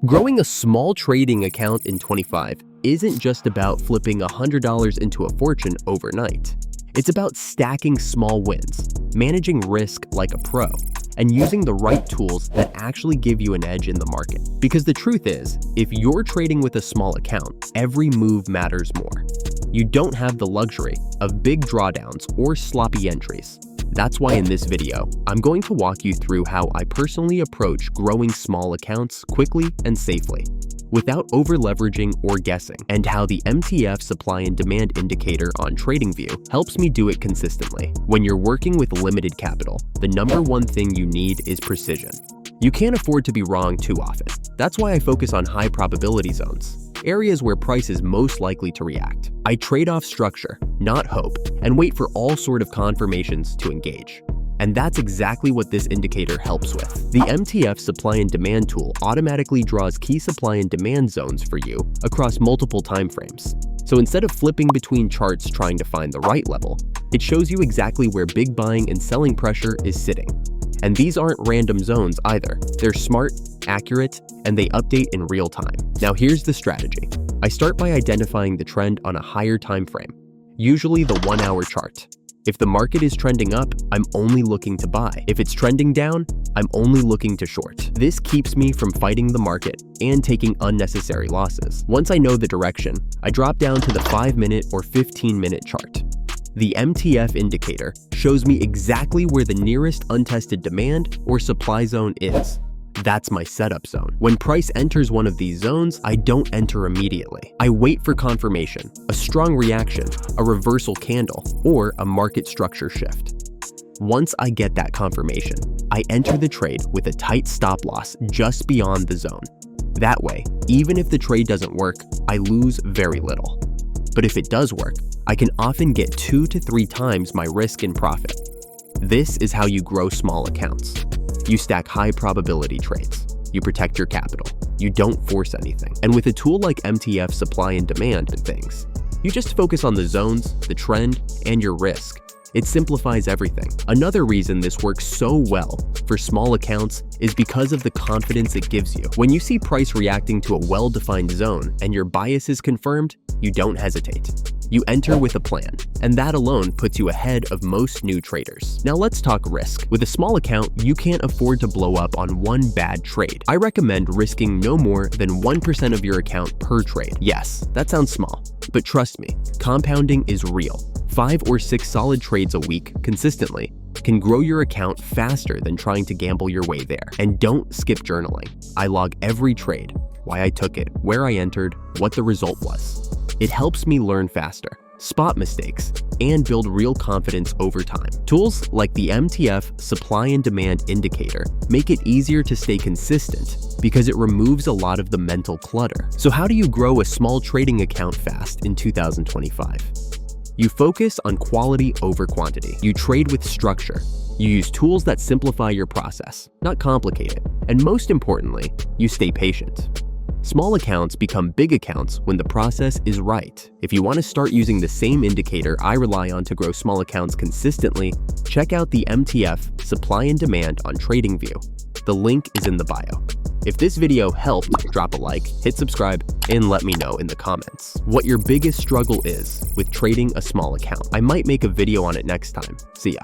Growing a small trading account in 25 isn't just about flipping $100 into a fortune overnight. It's about stacking small wins, managing risk like a pro, and using the right tools that actually give you an edge in the market. Because the truth is, if you're trading with a small account, every move matters more. You don't have the luxury of big drawdowns or sloppy entries. That's why in this video, I'm going to walk you through how I personally approach growing small accounts quickly and safely, without over-leveraging or guessing, and how the MTF supply and demand indicator on TradingView helps me do it consistently. When you're working with limited capital, the number one thing you need is precision. You can't afford to be wrong too often. That's why I focus on high probability zones, areas where price is most likely to react. I trade off structure, not hope, and wait for all sort of confirmations to engage. And that's exactly what this indicator helps with. The MTF supply and demand tool automatically draws key supply and demand zones for you across multiple timeframes. So instead of flipping between charts trying to find the right level, it shows you exactly where big buying and selling pressure is sitting. And these aren't random zones either. They're smart, accurate, and they update in real time. Now here's the strategy. I start by identifying the trend on a higher time frame, usually the 1 hour chart. If the market is trending up, I'm only looking to buy. If it's trending down, I'm only looking to short. This keeps me from fighting the market and taking unnecessary losses. Once I know the direction, I drop down to the 5-minute or 15-minute chart. The MTF indicator shows me exactly where the nearest untested demand or supply zone is. That's my setup zone. When price enters one of these zones, I don't enter immediately. I wait for confirmation, a strong reaction, a reversal candle, or a market structure shift. Once I get that confirmation, I enter the trade with a tight stop loss just beyond the zone. That way, even if the trade doesn't work, I lose very little. But if it does work, I can often get 2 to 3 times my risk in profit. This is how you grow small accounts. You stack high probability trades. You protect your capital. You don't force anything. And with a tool like MTF supply and demand and things, you just focus on the zones, the trend, and your risk. It simplifies everything. Another reason this works so well for small accounts is because of the confidence it gives you. When you see price reacting to a well-defined zone and your bias is confirmed, you don't hesitate. You enter with a plan, and that alone puts you ahead of most new traders. Now let's talk risk. With a small account, you can't afford to blow up on one bad trade. I recommend risking no more than 1% of your account per trade. Yes, that sounds small, but trust me, compounding is real. 5 or 6 solid trades a week consistently can grow your account faster than trying to gamble your way there. And don't skip journaling. I log every trade, why I took it, where I entered, what the result was. It helps me learn faster, spot mistakes, and build real confidence over time. Tools like the MTF supply and demand indicator make it easier to stay consistent because it removes a lot of the mental clutter. So how do you grow a small trading account fast in 2025? You focus on quality over quantity. You trade with structure. You use tools that simplify your process, not complicate it. And most importantly, you stay patient. Small accounts become big accounts when the process is right. If you want to start using the same indicator I rely on to grow small accounts consistently, check out the MTF supply and demand on TradingView. The link is in the bio. If this video helped, drop a like, hit subscribe, and let me know in the comments what your biggest struggle is with trading a small account. I might make a video on it next time. See ya.